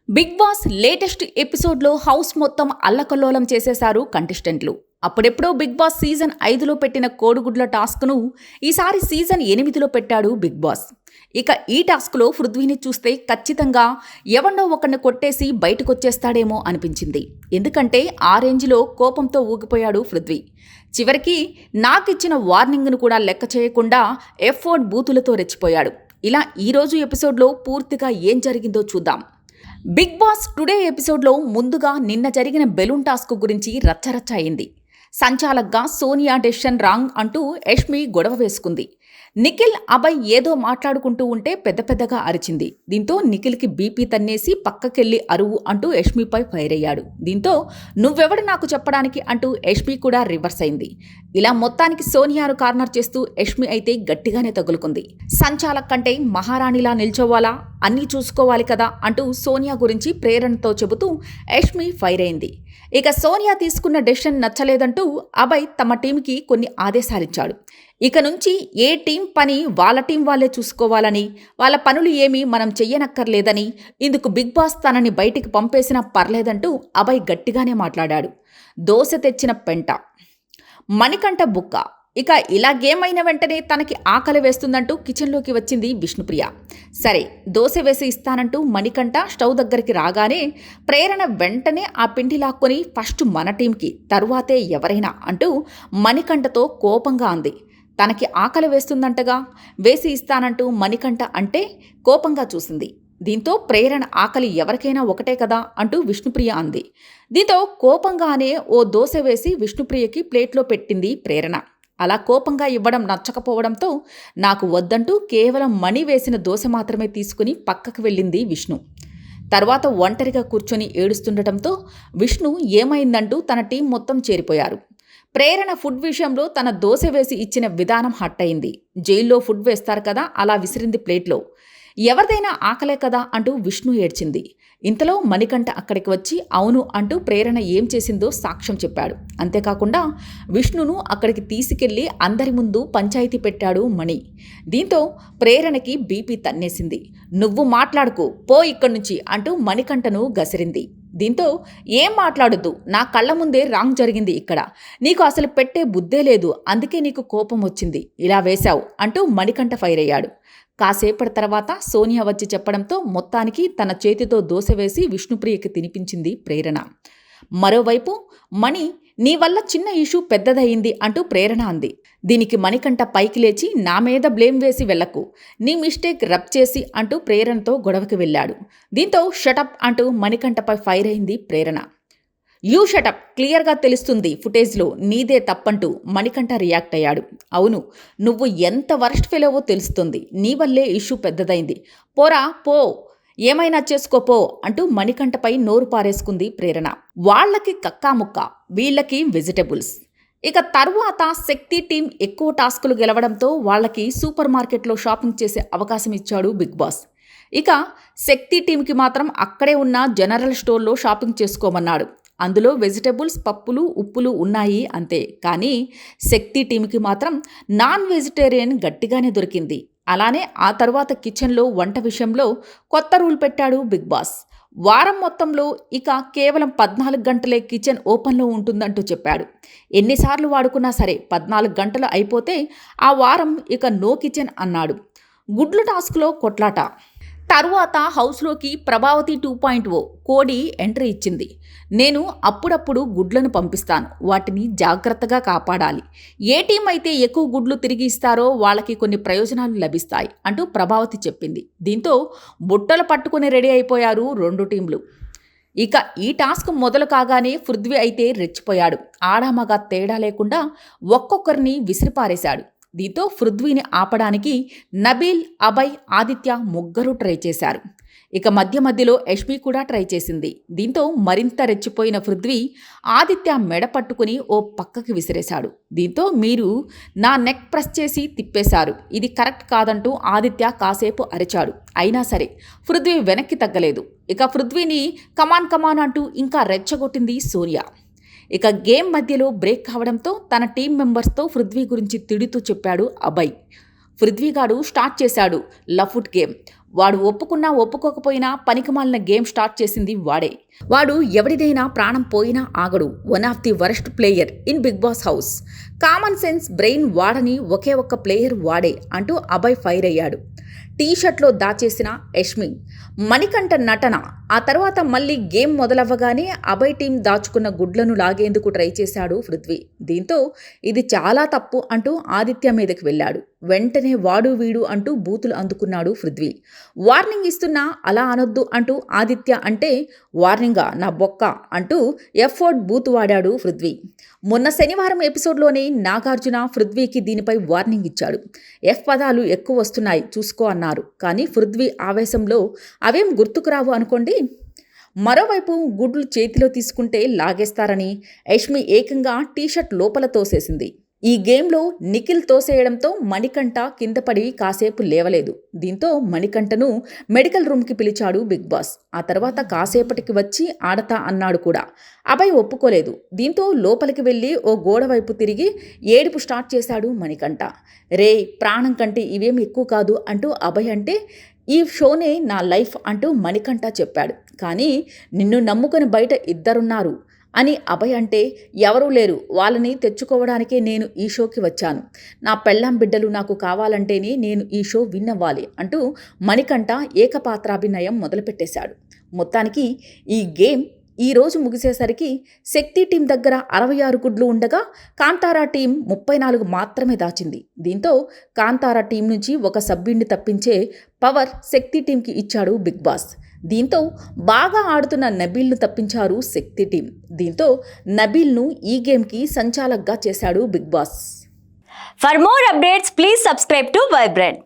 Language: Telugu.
బిగ్ బాస్ లేటెస్ట్ ఎపిసోడ్లో హౌస్ మొత్తం అల్లకల్లోలం చేసేశారు కంటెస్టెంట్లు. అప్పుడెప్పుడో బిగ్ బాస్ సీజన్ 5లో పెట్టిన కోడిగుడ్ల టాస్క్ను ఈసారి సీజన్ 8లో పెట్టాడు బిగ్ బాస్. ఇక ఈ టాస్క్లో పృథ్వీని చూస్తే ఖచ్చితంగా ఎవరినో ఒకరిని కొట్టేసి బయటకొచ్చేస్తాడేమో అనిపించింది. ఎందుకంటే ఆ రేంజ్లో కోపంతో ఊగిపోయాడు పృథ్వీ. చివరికి నాకిచ్చిన వార్నింగ్ను కూడా లెక్క చేయకుండా ఎఫ్ఓర్డ్ బూతులతో రెచ్చిపోయాడు. ఇలా ఈరోజు ఎపిసోడ్లో పూర్తిగా ఏం జరిగిందో చూద్దాం. బిగ్ బాస్ టుడే ఎపిసోడ్లో ముందుగా నిన్న జరిగిన బెలూన్ టాస్క్ గురించి రచ్చరచ్చ అయింది. సంచాలక్గా సోనియా డెసిషన్ రాంగ్ అంటూ యష్మి గొడవ వేసుకుంది. నిఖిల్, అభయ్ ఏదో మాట్లాడుకుంటూ ఉంటే పెద్ద పెద్దగా అరిచింది. దీంతో నిఖిల్కి బీపీ తన్నేసి పక్కకెళ్ళి అరువు అంటూ యష్మిపై ఫైర్ అయ్యాడు. దీంతో నువ్వెవడు నాకు చెప్పడానికి అంటూ యష్మి కూడా రివర్స్ అయింది. ఇలా మొత్తానికి సోనియాను కార్నర్ చేస్తూ యష్మి అయితే గట్టిగానే తగులుకుంది. సంచాలక్ కంటే మహారాణిలా నిల్చోవాలా, అన్నీ చూసుకోవాలి కదా అంటూ సోనియా గురించి ప్రేరణతో చెబుతూ యష్మి ఫైర్ అయింది. ఇక సోనియా తీసుకున్న డెసిషన్ నచ్చలేదంటూ అభయ్ తమ టీంకి కొన్ని ఆదేశాలిచ్చాడు. ఇక నుంచి ఏ టీం పని వాళ్ళ టీం వాళ్ళే చూసుకోవాలని, వాళ్ళ పనులు ఏమీ మనం చెయ్యనక్కర్లేదని, ఇందుకు బిగ్ బాస్ తనని బయటికి పంపేసినా పర్లేదంటూ అభయ్ గట్టిగానే మాట్లాడాడు. దోశ తెచ్చిన పెంట మణికంఠ బుక్క. ఇక ఇలా గేమ్ అయిన వెంటనే తనకి ఆకలి వేస్తుందంటూ కిచెన్లోకి వచ్చింది విష్ణుప్రియ. సరే దోశ వేసి ఇస్తానంటూ మణికంఠ స్టవ్ దగ్గరికి రాగానే ప్రేరణ వెంటనే ఆ పిండి లాక్కొని ఫస్ట్ మన టీంకి, తరువాతే ఎవరైనా అంటూ మణికంఠతో కోపంగా అంది. తనకి ఆకలి వేస్తుందంటగా, వేసి ఇస్తానంటూ మణికంఠ అంటే కోపంగా చూసింది. దీంతో ప్రేరణ ఆకలి ఎవరికైనా ఒకటే కదా అంటూ విష్ణుప్రియ అంది. దీంతో కోపంగానే ఓ దోశ వేసి విష్ణుప్రియకి ప్లేట్లో పెట్టింది ప్రేరణ. అలా కోపంగా ఇవ్వడం నచ్చకపోవడంతో నాకు వద్దంటూ కేవలం మణి వేసిన దోశ మాత్రమే తీసుకుని పక్కకు వెళ్ళింది విష్ణు. తర్వాత ఒంటరిగా కూర్చొని ఏడుస్తుండటంతో విష్ణు ఏమైందంటూ తన టీం మొత్తం చేరిపోయారు. ప్రేరణ ఫుడ్ విషయంలో తన దోశ వేసి ఇచ్చిన విధానం హట్ అయింది. జైల్లో ఫుడ్ వేస్తారు కదా, అలా విసిరింది ప్లేట్లో. ఎవరిదైనా ఆకలే కదా అంటూ విష్ణు ఏడ్చింది. ఇంతలో మణికంఠ అక్కడికి వచ్చి అవును అంటూ ప్రేరణ ఏం చేసిందో సాక్ష్యం చెప్పాడు. అంతేకాకుండా విష్ణును అక్కడికి తీసుకెళ్లి అందరి ముందు పంచాయతీ పెట్టాడు మణి. దీంతో ప్రేరణకి బీపీ తన్నేసింది. నువ్వు మాట్లాడుకో, పో ఇక్కడి నుంచి అంటూ మణికంఠను గసిరింది. దీంతో ఏం మాట్లాడొద్దు, నా కళ్ళ ముందే రాంగ్ జరిగింది, ఇక్కడ నీకు అసలు పెట్టే బుద్ధే లేదు, అందుకే నీకు కోపం వచ్చింది, ఇలా వేశావు అంటూ మణికంఠ ఫైర్ అయ్యాడు. కాసేపటి తర్వాత సోనియా వచ్చి చెప్పడంతో మొత్తానికి తన చేతితో దోశ వేసి విష్ణుప్రియకి తినిపించింది ప్రేరణ. మరోవైపు మణి నీ వల్ల చిన్న ఇష్యూ పెద్దదయింది అంటూ ప్రేరణ అంది. దీనికి మణికంఠ పైకి లేచి నా మీద బ్లేమ్ వేసి వెళ్ళకు, నీ మిస్టేక్ రబ్ చేసి అంటూ ప్రేరణతో గొడవకి వెళ్ళాడు. దీంతో షటప్ అంటూ మణికంఠపై ఫైర్ అయింది ప్రేరణ. యూ షటప్, క్లియర్గా తెలుస్తుంది ఫుటేజ్లో నీదే తప్పంటూ మణికంఠ రియాక్ట్ అయ్యాడు. అవును, నువ్వు ఎంత వరస్ట్ ఫెలోవో తెలుస్తుంది, నీ వల్లే ఇష్యూ పెద్దదైంది, పోరా పో, ఏమైనా చేసుకోపో అంటూ మణికంఠపై నోరు పారేసుకుంది ప్రేరణ. వాళ్లకి కక్కాముక్క, వీళ్ళకి వెజిటబుల్స్. ఇక తర్వాత శక్తి టీం ఎక్కువ టాస్కులు గెలవడంతో వాళ్ళకి సూపర్ మార్కెట్లో షాపింగ్ చేసే అవకాశం ఇచ్చాడు బిగ్ బాస్. ఇక శక్తి టీంకి మాత్రం అక్కడే ఉన్న జనరల్ స్టోర్లో షాపింగ్ చేసుకోమన్నాడు. అందులో వెజిటబుల్స్, పప్పులు, ఉప్పులు ఉన్నాయి అంతే. కానీ శక్తి టీంకి మాత్రం నాన్ వెజిటేరియన్ గట్టిగానే దొరికింది. అలానే ఆ తర్వాత కిచెన్లో వంట విషయంలో కొత్త రూల్ పెట్టాడు బిగ్ బాస్. వారం మొత్తంలో ఇక కేవలం 14 గంటలే కిచెన్ ఓపెన్లో ఉంటుందంటూ చెప్పాడు. ఎన్నిసార్లు వాడుకున్నా సరే 14 గంటలు అయిపోతే ఆ వారం ఇక నో కిచెన్ అన్నాడు. గుడ్లు టాస్క్లో కొట్లాట. తరువాత హౌస్లోకి ప్రభావతి 2.0 కోడి ఎంట్రీ ఇచ్చింది. నేను అప్పుడప్పుడు గుడ్లను పంపిస్తాను, వాటిని జాగ్రత్తగా కాపాడాలి, ఏ టీం అయితే ఎక్కువ గుడ్లు తిరిగి ఇస్తారో వాళ్ళకి కొన్ని ప్రయోజనాలు లభిస్తాయి అంటూ ప్రభావతి చెప్పింది. దీంతో బుట్టలు పట్టుకుని రెడీ అయిపోయారు 2 టీంలు. ఇక ఈ టాస్క్ మొదలు కాగానే పృథ్వీ అయితే రెచ్చిపోయాడు. ఆడామగా తేడా లేకుండా ఒక్కొక్కరిని విసిరిపారేశాడు. దీంతో పృథ్వీని ఆపడానికి నబీల్, అభయ్, ఆదిత్య ముగ్గురు ట్రై చేశారు. ఇక మధ్యలో యష్మి కూడా ట్రై చేసింది. దీంతో మరింత రెచ్చిపోయిన పృథ్వీ ఆదిత్య మెడ పట్టుకుని ఓ పక్కకి విసిరేశాడు. దీంతో మీరు నా నెక్ ప్రెస్ చేసి తిప్పేశారు, ఇది కరెక్ట్ కాదంటూ ఆదిత్య కాసేపు అరిచాడు. అయినా సరే పృథ్వీ వెనక్కి తగ్గలేదు. ఇక పృథ్వీని కమాన్ అంటూ ఇంకా రెచ్చగొట్టింది సోనియా. ఇక గేమ్ మధ్యలో బ్రేక్ కావడంతో తన టీం మెంబర్స్తో పృథ్వీ గురించి తిడుతూ చెప్పాడు అభయ్. పృథ్వీగాడు స్టార్ట్ చేశాడు లఫుట్ గేమ్. వాడు ఒప్పుకున్నా ఒప్పుకోకపోయినా పనికిమాలిన గేమ్ స్టార్ట్ చేసింది వాడే. వాడు ఎవరిదైనా ప్రాణం పోయినా ఆగడు. One of the worst player in Bigg Boss house. Common sense brain వాడని ఒకే ఒక్క ప్లేయర్ వాడే అంటూ అభయ్ ఫైర్ అయ్యాడు. టీషర్ట్లో దాచేసిన యష్మి, మణికంఠ నటన. ఆ తర్వాత మళ్ళీ గేమ్ మొదలవ్వగానే అభయ్ టీం దాచుకున్న గుడ్లను లాగేందుకు ట్రై చేశాడు పృథ్వీ. దీంతో ఇది చాలా తప్పు అంటూ ఆదిత్య మీదకి వెళ్ళాడు. వెంటనే వాడు వీడు అంటూ బూతులు అందుకున్నాడు పృథ్వీ. వార్నింగ్ ఇస్తున్నా అలా అనొద్దు అంటూ ఆదిత్య అంటే వార్నింగా నా బొక్క అంటూ ఎఫ్వర్డ్ బూతు వాడాడు పృథ్వీ. మొన్న శనివారం ఎపిసోడ్లోనే నాగార్జున పృథ్వీకి దీనిపై వార్నింగ్ ఇచ్చాడు. ఎఫ్ పదాలు ఎక్కువ వస్తున్నాయి చూసుకో అన్నారు. కానీ పృథ్వీ ఆవేశంలో అవేం గుర్తుకురావు అనుకోండి. మరోవైపు గుడ్లు చేతిలో తీసుకుంటే లాగేస్తారని యష్మి ఏకంగా టీషర్ట్ లోపల తోసేసింది. ఈ గేమ్లో నిఖిల్ తోసేయడంతో మణికంఠ కింద పడి కాసేపు లేవలేదు. దీంతో మణికంఠను మెడికల్ రూమ్కి పిలిచాడు బిగ్ బాస్. ఆ తర్వాత కాసేపటికి వచ్చి ఆడతా అన్నాడు కూడా. అభయ్ ఒప్పుకోలేదు. దీంతో లోపలికి వెళ్ళి ఓ గోడ వైపు తిరిగి ఏడుపు స్టార్ట్ చేశాడు మణికంఠ. రే ప్రాణం కంటే ఇవేం ఎక్కువ కాదు అంటూ అభయ్ అంటే ఈ షోనే నా లైఫ్ అంటూ మణికంఠ చెప్పాడు. కానీ నిన్ను నమ్ముకొని బయట ఇద్దరున్నారు అని అభయ్ అంటే ఎవరూ లేరు, వాళ్ళని తెచ్చుకోవడానికే నేను ఈ షోకి వచ్చాను. నా పెళ్ళాం బిడ్డలు నాకు కావాలంటేనే నేను ఈ షో విన్ అవ్వాలి అంటూ మణికంఠ ఏకపాత్రాభినయం మొదలుపెట్టేశాడు. మొత్తానికి ఈ గేమ్ ఈ రోజు ముగిసేసరికి శక్తి టీం దగ్గర 66 గుడ్లు ఉండగా కాంతారా టీం 34 మాత్రమే దాచింది. దీంతో కాంతారా టీం నుంచి ఒక సభ్యుడిని తప్పించే పవర్ శక్తి టీంకి ఇచ్చాడు బిగ్ బాస్. దీంతో బాగా ఆడుతున్న నబీల్ను తప్పించారు శక్తి టీం. దీంతో నబీల్ను ఈ గేమ్కి సంచాలక్గా చేశాడు Bigg Boss. For more updates, please subscribe to Vibrant.